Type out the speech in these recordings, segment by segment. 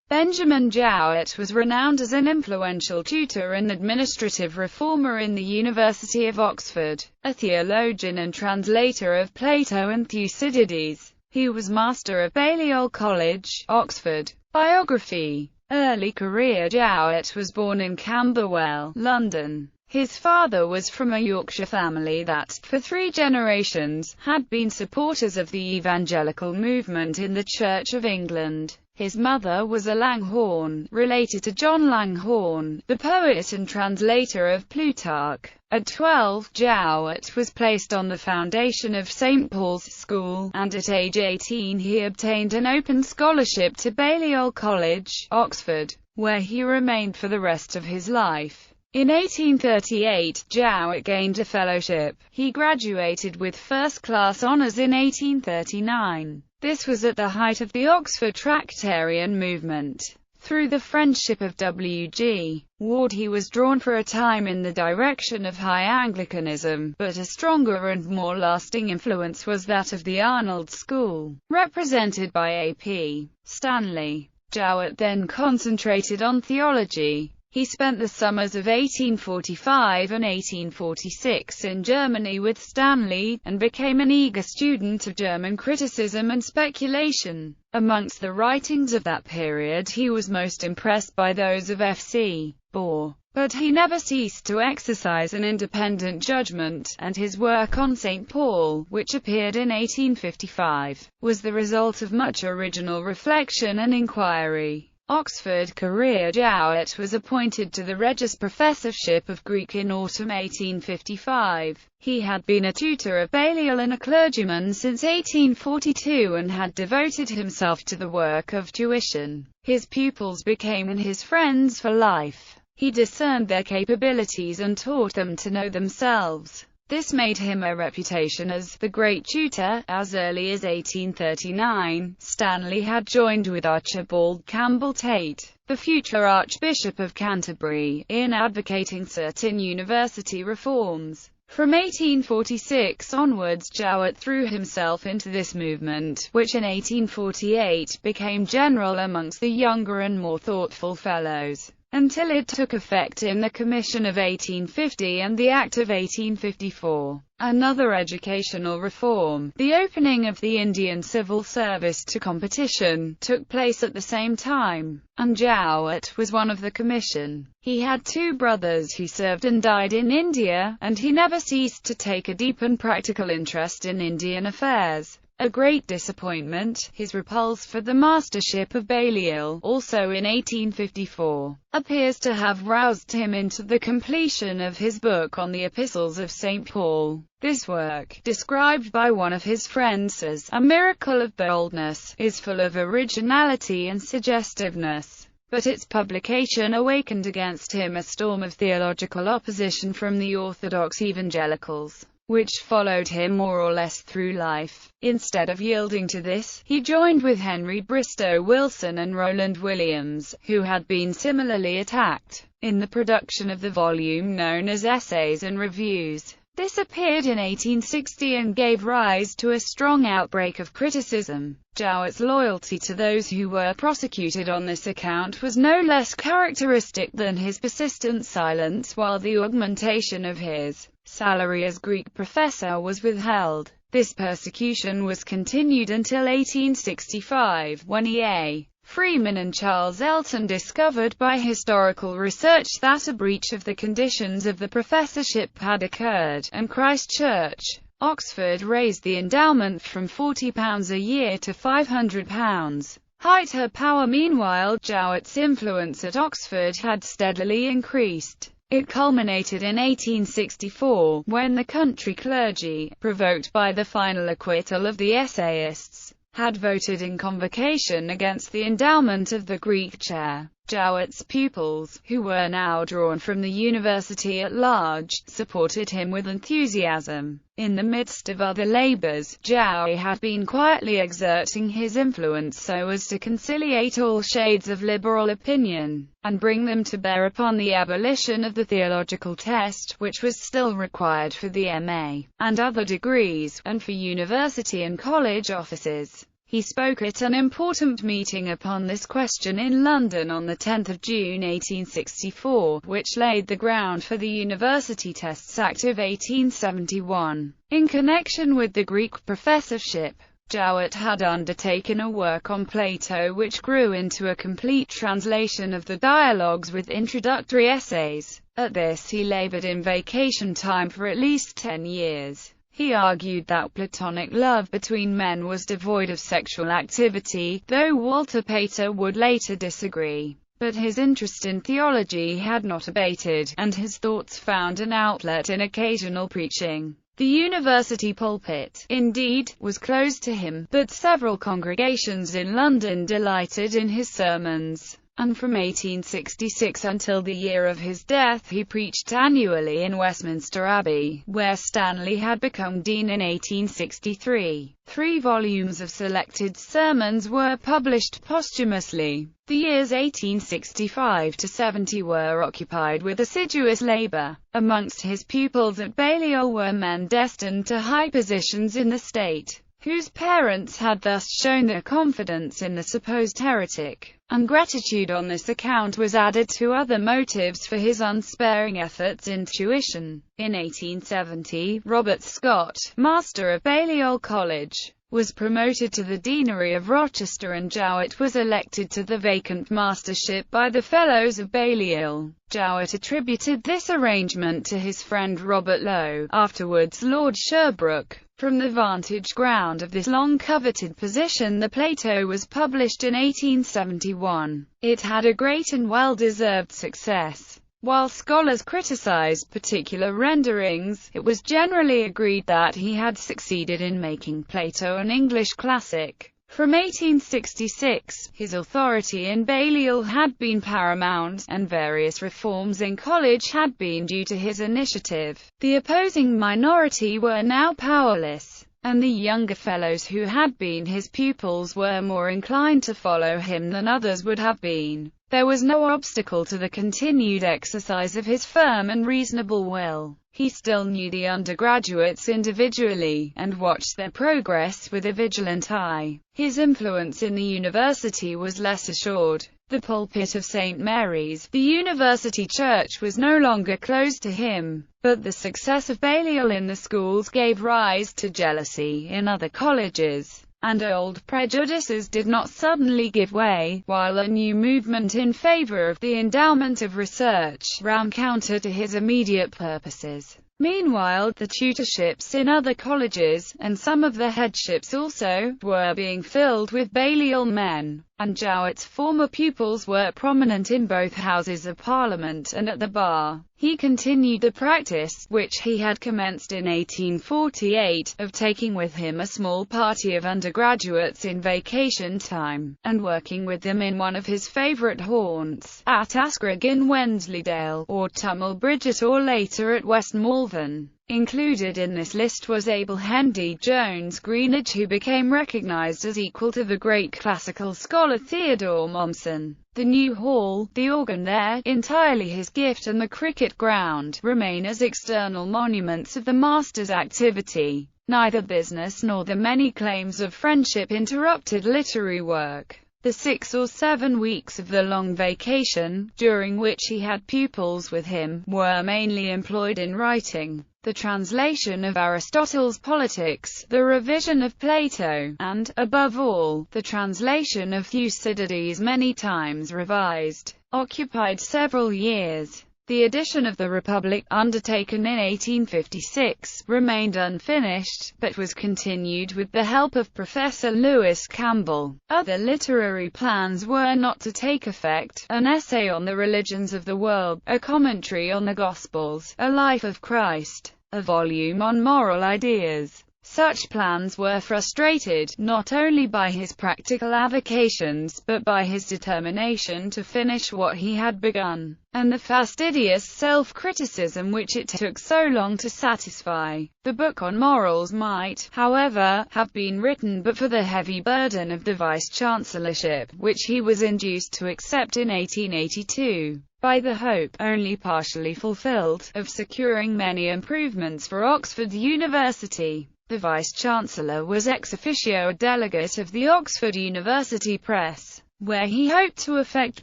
Benjamin Jowett was renowned as an influential tutor and administrative reformer in the University of Oxford, a theologian and translator of Plato and Thucydides. He was Master of Balliol College, Oxford. Biography. Early career. Jowett was born in Camberwell, London. His father was from a Yorkshire family that, for 3 generations, had been supporters of the evangelical movement in the Church of England. His mother was a Langhorne, related to John Langhorne, the poet and translator of Plutarch. At 12, Jowett was placed on the foundation of St. Paul's School, and at age 18 he obtained an open scholarship to Balliol College, Oxford, where he remained for the rest of his life. In 1838, Jowett gained a fellowship. He graduated with first-class honours in 1839. This was at the height of the Oxford Tractarian movement. Through the friendship of W.G. Ward he was drawn for a time in the direction of High Anglicanism, but a stronger and more lasting influence was that of the Arnold School, represented by A.P. Stanley. Jowett then concentrated on theology. He spent the summers of 1845 and 1846 in Germany with Stanley, and became an eager student of German criticism and speculation. Amongst the writings of that period he was most impressed by those of F.C. Baur, but he never ceased to exercise an independent judgment, and his work on St. Paul, which appeared in 1855, was the result of much original reflection and inquiry. Oxford career. Jowett was appointed to the Regius Professorship of Greek in autumn 1855. He had been a tutor of Balliol and a clergyman since 1842 and had devoted himself to the work of tuition. His pupils became his friends for life. He discerned their capabilities and taught them to know themselves. This made him a reputation as the great tutor. As early as 1839, Stanley had joined with Archibald Campbell Tate, the future Archbishop of Canterbury, in advocating certain university reforms. From 1846 onwards, Jowett threw himself into this movement, which in 1848 became general amongst the younger and more thoughtful fellows, until it took effect in the Commission of 1850 and the Act of 1854. Another educational reform, the opening of the Indian civil service to competition, took place at the same time, and Jowett was one of the commission. He had 2 brothers who served and died in India, and he never ceased to take a deep and practical interest in Indian affairs. A great disappointment, his repulse for the mastership of Balliol, also in 1854, appears to have roused him into the completion of his book on the Epistles of St. Paul. This work, described by one of his friends as a miracle of boldness, is full of originality and suggestiveness. But its publication awakened against him a storm of theological opposition from the orthodox evangelicals, which followed him more or less through life. Instead of yielding to this, he joined with Henry Bristow Wilson and Roland Williams, who had been similarly attacked, in the production of the volume known as Essays and Reviews. This appeared in 1860 and gave rise to a strong outbreak of criticism. Jowett's loyalty to those who were prosecuted on this account was no less characteristic than his persistent silence while the augmentation of his salary as Greek professor was withheld. This persecution was continued until 1865, when E.H.H. Freeman and Charles Elton discovered by historical research that a breach of the conditions of the professorship had occurred, and Christ Church, Oxford raised the endowment from £40 a year to £500. Height her power. Meanwhile, Jowett's influence at Oxford had steadily increased. It culminated in 1864, when the country clergy, provoked by the final acquittal of the essayists, had voted in convocation against the endowment of the Greek chair. Jowett's pupils, who were now drawn from the university at large, supported him with enthusiasm. In the midst of other labours, Jowett had been quietly exerting his influence so as to conciliate all shades of liberal opinion, and bring them to bear upon the abolition of the theological test, which was still required for the M.A. and other degrees, and for university and college offices. He spoke at an important meeting upon this question in London on 10 June 1864, which laid the ground for the University Tests Act of 1871. In connection with the Greek professorship, Jowett had undertaken a work on Plato which grew into a complete translation of the dialogues with introductory essays. At this he labored in vacation time for at least 10 years. He argued that Platonic love between men was devoid of sexual activity, though Walter Pater would later disagree. But his interest in theology had not abated, and his thoughts found an outlet in occasional preaching. The university pulpit, indeed, was closed to him, but several congregations in London delighted in his sermons, and from 1866 until the year of his death he preached annually in Westminster Abbey, where Stanley had become dean in 1863. 3 volumes of selected sermons were published posthumously. The years 1865 to 70 were occupied with assiduous labor. Amongst his pupils at Balliol were men destined to high positions in the state, whose parents had thus shown their confidence in the supposed heretic, and gratitude on this account was added to other motives for his unsparing efforts in tuition. In 1870, Robert Scott, Master of Balliol College, was promoted to the deanery of Rochester, and Jowett was elected to the vacant mastership by the Fellows of Balliol. Jowett attributed this arrangement to his friend Robert Lowe, afterwards Lord Sherbrooke. From the vantage ground of this long-coveted position, the Plato was published in 1871. It had a great and well-deserved success. While scholars criticized particular renderings, it was generally agreed that he had succeeded in making Plato an English classic. From 1866, his authority in Balliol had been paramount, and various reforms in college had been due to his initiative. The opposing minority were now powerless, and the younger fellows who had been his pupils were more inclined to follow him than others would have been. There was no obstacle to the continued exercise of his firm and reasonable will. He still knew the undergraduates individually, and watched their progress with a vigilant eye. His influence in the university was less assured. The pulpit of St. Mary's, the university church, was no longer closed to him, but the success of Balliol in the schools gave rise to jealousy in other colleges, and old prejudices did not suddenly give way, while a new movement in favor of the endowment of research ran counter to his immediate purposes. Meanwhile, the tutorships in other colleges, and some of the headships also, were being filled with Balliol men, and Jowett's former pupils were prominent in both Houses of Parliament and at the bar. He continued the practice, which he had commenced in 1848, of taking with him a small party of undergraduates in vacation time, and working with them in one of his favourite haunts, at Askrigg in Wensleydale, or Tummel Bridget, or later at West Malvern. Included in this list was Abel Hendy Jones Greenidge, who became recognized as equal to the great classical scholar Theodore Mommsen. The new hall, the organ there, entirely his gift, and the cricket ground, remain as external monuments of the master's activity. Neither business nor the many claims of friendship interrupted literary work. The 6 or 7 weeks of the long vacation, during which he had pupils with him, were mainly employed in writing the translation of Aristotle's Politics, the revision of Plato, and, above all, the translation of Thucydides, many times revised, occupied several years. The edition of the Republic, undertaken in 1856, remained unfinished, but was continued with the help of Professor Lewis Campbell. Other literary plans were not to take effect: an essay on the religions of the world, a commentary on the Gospels, a life of Christ, a volume on moral ideas. Such plans were frustrated, not only by his practical avocations, but by his determination to finish what he had begun, and the fastidious self-criticism which it took so long to satisfy. The book on morals might, however, have been written but for the heavy burden of the vice-chancellorship, which he was induced to accept in 1882. By the hope, only partially fulfilled, of securing many improvements for Oxford University. The Vice-Chancellor was ex officio a delegate of the Oxford University Press, where he hoped to effect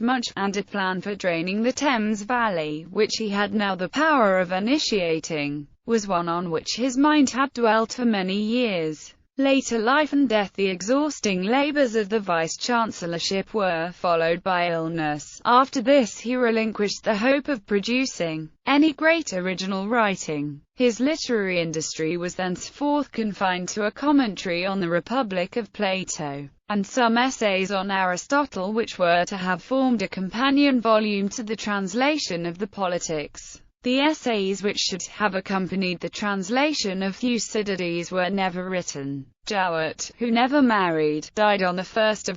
much, and a plan for draining the Thames Valley, which he had now the power of initiating, was one on which his mind had dwelt for many years. Later life and death. The exhausting labours of the vice-chancellorship were followed by illness. After this he relinquished the hope of producing any great original writing. His literary industry was thenceforth confined to a commentary on the Republic of Plato, and some essays on Aristotle, which were to have formed a companion volume to the translation of the Politics. The essays which should have accompanied the translation of Thucydides were never written. Jowett, who never married, died on 1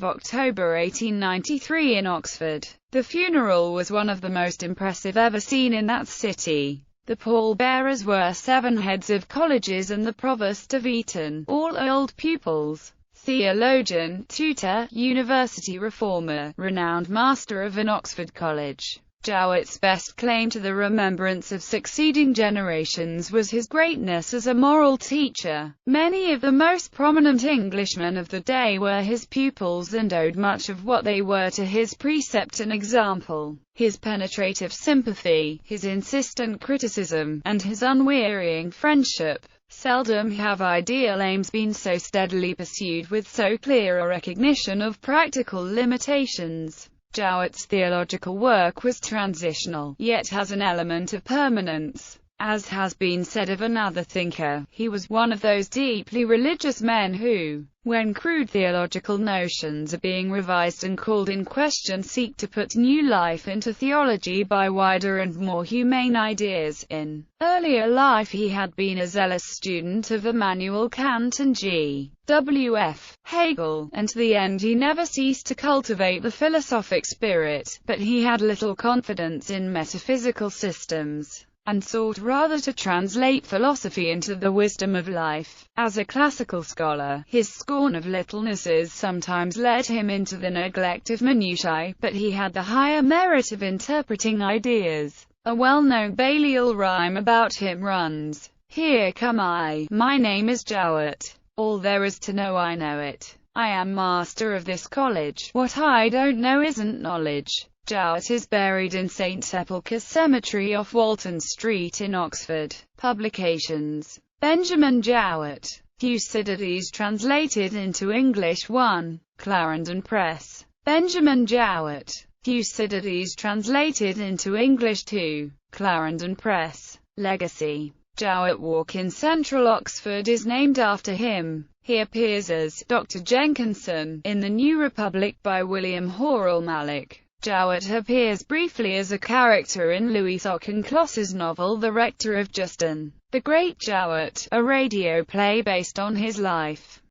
October 1893 in Oxford. The funeral was one of the most impressive ever seen in that city. The pallbearers were 7 heads of colleges and the Provost of Eton, all old pupils. Theologian, tutor, university reformer, renowned master of an Oxford college. Jowett's best claim to the remembrance of succeeding generations was his greatness as a moral teacher. Many of the most prominent Englishmen of the day were his pupils and owed much of what they were to his precept and example. His penetrative sympathy, his insistent criticism, and his unwearying friendship. Seldom have ideal aims been so steadily pursued with so clear a recognition of practical limitations. Jowett's theological work was transitional, yet has an element of permanence. As has been said of another thinker, he was one of those deeply religious men who, when crude theological notions are being revised and called in question, seek to put new life into theology by wider and more humane ideas. In earlier life he had been a zealous student of Immanuel Kant and G.W.F. Hegel, and to the end he never ceased to cultivate the philosophic spirit, but he had little confidence in metaphysical systems, and sought rather to translate philosophy into the wisdom of life. As a classical scholar, his scorn of littlenesses sometimes led him into the neglect of minutiae, but he had the higher merit of interpreting ideas. A well-known Balliol rhyme about him runs, "Here come I, my name is Jowett. All there is to know I know it. I am master of this college. What I don't know isn't knowledge." Jowett is buried in St. Sepulchre's Cemetery off Walton Street in Oxford. Publications: Benjamin Jowett, Thucydides translated into English 1, Clarendon Press. Benjamin Jowett, Thucydides translated into English 2, Clarendon Press. Legacy: Jowett Walk in central Oxford is named after him. He appears as Dr. Jenkinson in The New Republic by William Horrell Mallock. Jowett appears briefly as a character in Louis Auchincloss's novel The Rector of Justin. The Great Jowett, a radio play based on his life.